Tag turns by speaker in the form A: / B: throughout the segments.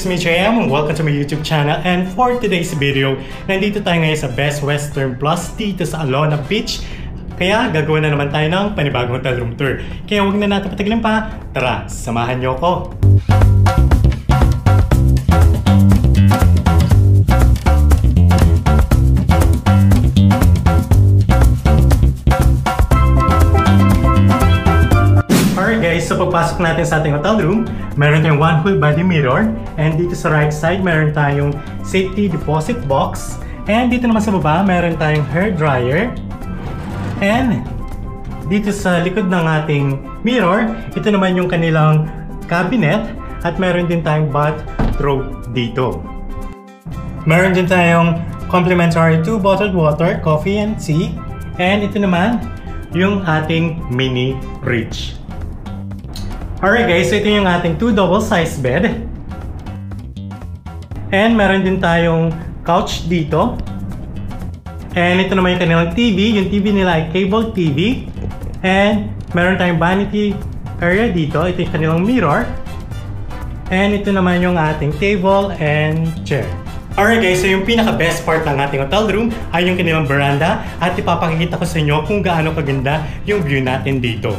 A: is me, JM. Welcome to my YouTube channel. And for today's video, nandito tayo ngayon sa Best Western Plus dito sa Alona Beach. Kaya gagawin na naman tayo ng panibagong hotel room tour. Kaya huwag na natin patagalin pa. Tara, samahan niyo ako. So pagpasok natin sa ating hotel room, meron tayong one full body mirror, and dito sa right side meron tayong safety deposit box, and dito naman sa baba meron tayong hair dryer, and dito sa likod ng ating mirror, ito naman yung kanilang cabinet, at meron din tayong bathrobe dito. Meron din tayong complimentary 2 bottled water, coffee and tea, and ito naman yung ating mini fridge. Alright guys, so ito yung ating 2 double size bed. And meron din tayong couch dito. And ito naman yung kanilang TV. Yung TV nila ay cable TV. And meron tayong vanity area dito. Ito yung kanilang mirror. And ito naman yung ating table and chair. Alright guys, so yung pinaka best part ng ating hotel room ay yung kanilang veranda. At ipapakikita ko sa inyo kung gaano kaganda yung view natin dito.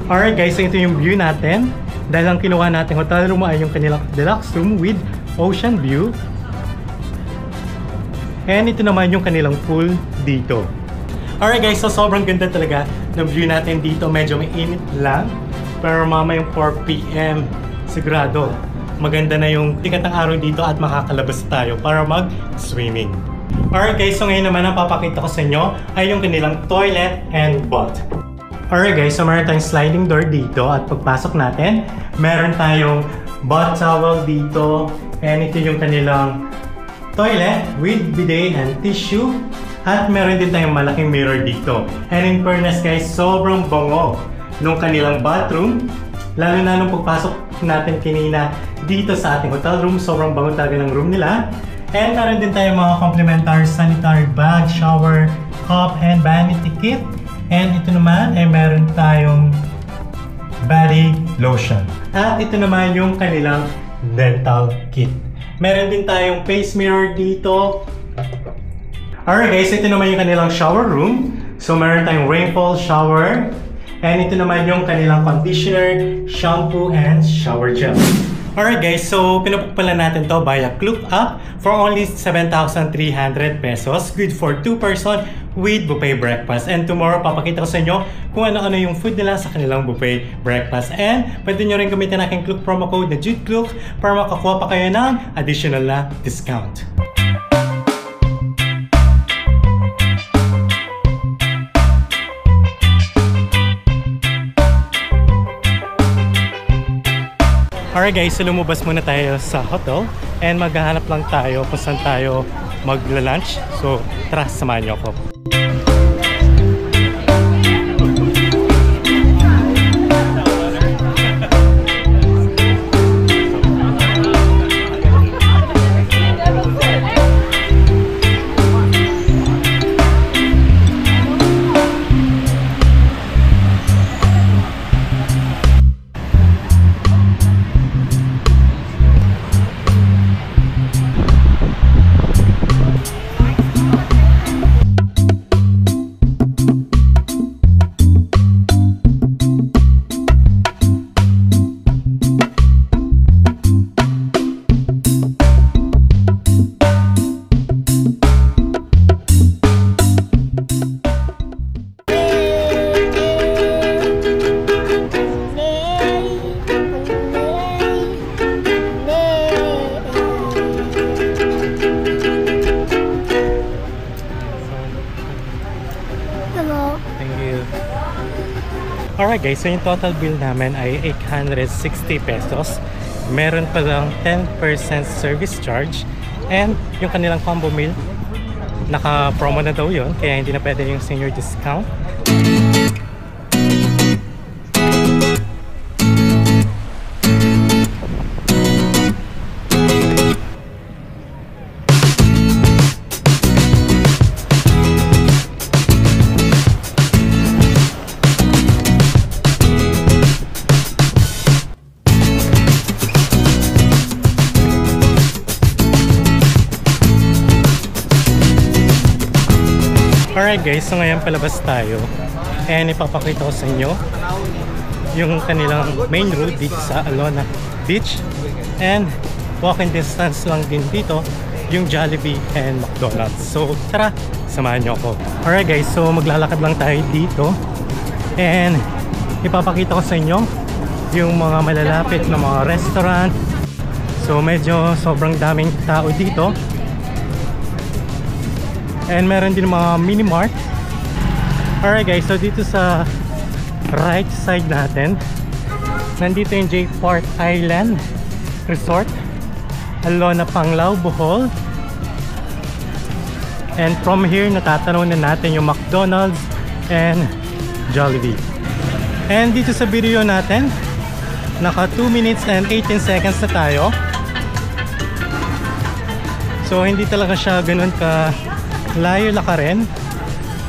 A: Alright guys, so ito yung view natin. Dahil ang kinuha natin hotel room ay yung kanilang deluxe room with ocean view. And ito naman yung kanilang pool dito. Alright guys, so sobrang ganda talaga ng view natin dito. Medyo mainit lang. Pero mamayang 4 PM, sigurado maganda na yung tikat ng araw dito at makakalabas tayo para mag-swimming. Alright guys, so ngayon naman ang papakita ko sa inyo ay yung kanilang toilet and bath. Alright guys, so meron tayong sliding door dito at pagpasok natin, meron tayong bath towel dito, and ito yung kanilang toilet with bidet and tissue, at meron din tayong malaking mirror dito. And in fairness guys, sobrang bango nung kanilang bathroom, lalo na nung pagpasok natin kanina dito sa ating hotel room, sobrang bango talaga ng room nila. And meron din tayong mga complimentary sanitary bag, shower cup, and vanity kit. And ito naman ay meron tayong body lotion. At ito naman yung kanilang dental kit. Meron din tayong face mirror dito. Alright guys, ito naman yung kanilang shower room. So meron tayong rainfall shower. And ito naman yung kanilang conditioner, shampoo, and shower gel. Alright guys, so pinapagpala natin to via Klook app for only 7,300 pesos. Good for 2 person with buffet breakfast. And tomorrow, papakita ko sa inyo kung ano-ano yung food nila sa kanilang buffet breakfast. And pwede nyo rin gamitin aking Klook promo code na JUDEKLOOK para makakuha pa kayo ng additional na discount. Alright guys, so lumabas muna tayo sa hotel and maghahanap lang tayo kung saan tayo magla-lunch. So tara, samahan niyo ako. Alright guys, so yung total bill namin ay 860 pesos. Meron pa lang 10% service charge. And yung kanilang combo meal, naka-promo na daw yun, kaya hindi na pwede yung senior discount. Alright guys, so ngayon palabas tayo. And ipapakita ko sa inyo yung kanilang main road dito sa Alona Beach. And walking distance lang din dito yung Jollibee and McDonald's. So tara, samahan nyo ako. Alright guys, so maglalakad lang tayo dito. And ipapakita ko sa inyo yung mga malalapit na mga restaurant. So medyo sobrang daming tao dito. And meron din mga mini mart. Alright guys, so dito sa right side natin, nandito yung J Park Island Resort, Alona Panglao, Bohol. And from here, natatanaw na natin yung McDonald's and Jollibee. And dito sa video natin, naka 2 minutes and 18 seconds na tayo. So hindi talaga siya ganun ka layo lakarin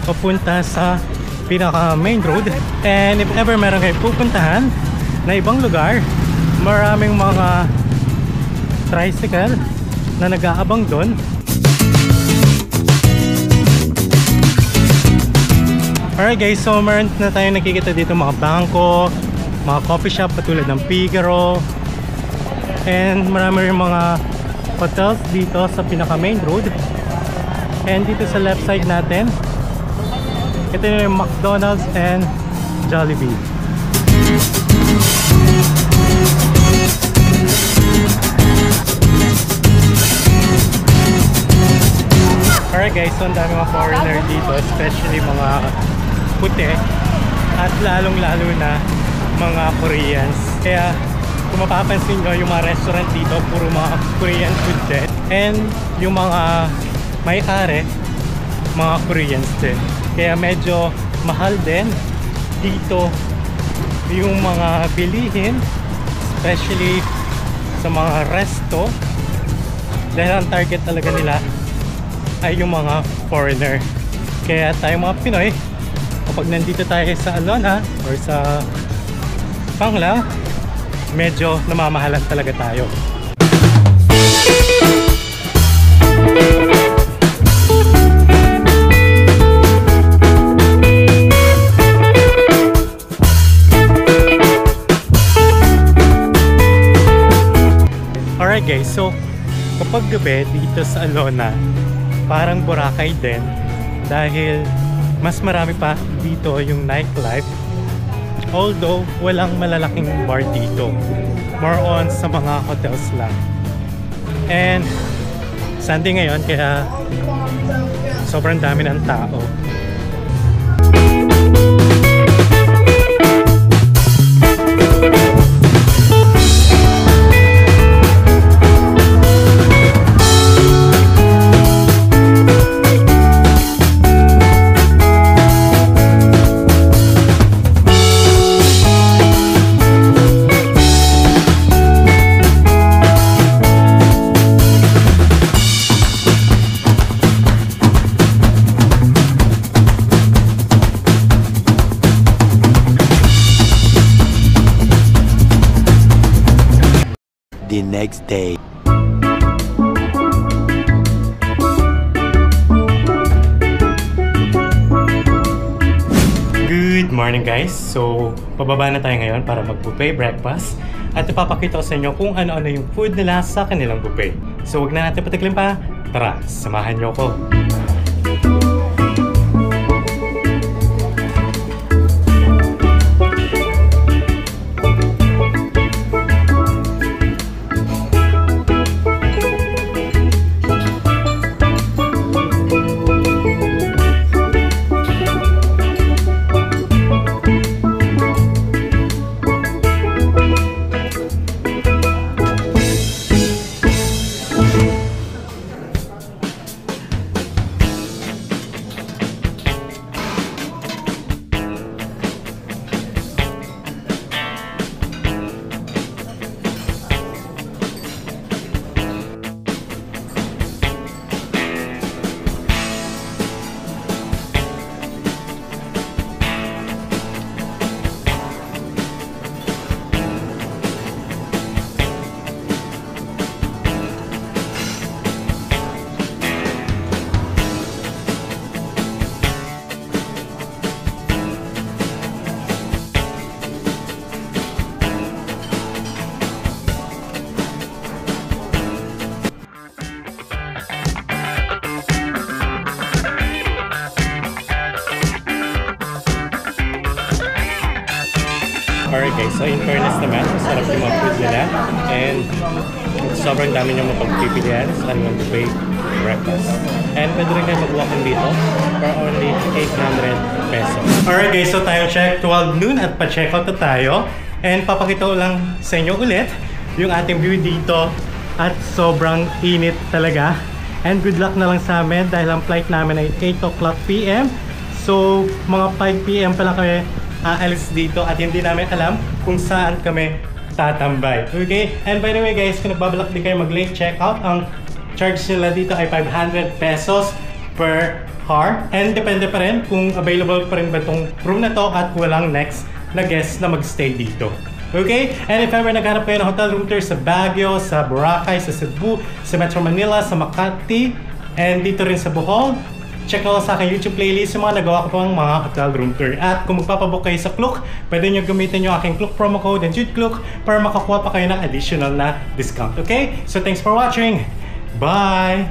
A: papunta sa pinaka main road. And if ever meron kayo pupuntahan na ibang lugar, maraming mga tricycle na nag-aabang doon. Alright guys, so meron na tayo nakikita dito mga bangko, mga coffee shop katulad ng Figaro, and marami rin mga hotels dito sa pinaka main road. And dito sa left side natin, ito yung McDonald's and Jollibee. Alright guys, so ang dami mga foreigner dito, especially mga puti at lalong-lalo na mga Koreans. Kaya kung mapapansin nyo, yung mga restaurant dito puro mga Korean food din. And yung mga may-ari, mga Koreans din. Kaya medyo mahal din dito yung mga bilihin, especially sa mga resto, dahil ang target talaga nila ay yung mga foreigner. Kaya tayo mga Pinoy, kapag nandito tayo sa Alona or sa Panglao, medyo namamahalan talaga tayo. Alright guys, so kapag gabi dito sa Alona, parang Boracay din dahil mas marami pa dito yung nightlife. Although walang malalaking bar dito, more on sa mga hotels lang. And Sunday ngayon, kaya sobrang dami ng tao.
B: The next day.
A: Good morning guys! So, pababa na tayo ngayon para mag-buffet breakfast at ipapakita ko sa inyo kung ano-ano yung food nila sa kanilang buffet. So, wag na natin patiklin pa. Tara, samahan nyo ko. guys. So in fairness naman, masarap yung mga food nila. And sobrang dami nyo mapagpipilian sa kanilang buffet breakfast. And pwede rin kayo mag-walk-in dito for only 800 pesos. Alright guys, so tayo check 12 noon at pa-check out na tayo. And papakita ko lang sa inyo ulit yung ating view dito at sobrang init talaga. And good luck na lang sa amin dahil ang flight namin ay 8 o'clock PM. So mga 5 PM pa lang kami aalis dito at hindi namin alam kung saan kami tatambay. Okay? And by the way guys, kung nagbabalak din kayo mag-late checkout, ang charge nila dito ay 500 pesos per car. And depende pa rin kung available pa rin ba itong room na to at walang next na guest na magstay dito. Okay? And if ever naghanap kayo ng hotel room tour sa Baguio, sa Boracay, sa Cebu, sa Metro Manila, sa Makati, and dito rin sa Bohol, check out sa aking YouTube playlist yung mga nagawa ko pang mga hotel room tour. At kung magpapabook kayo sa Klook, pwede nyo gamitin yung aking Klook promo code and Klook para makakuha pa kayo ng additional na discount. Okay? So thanks for watching! Bye!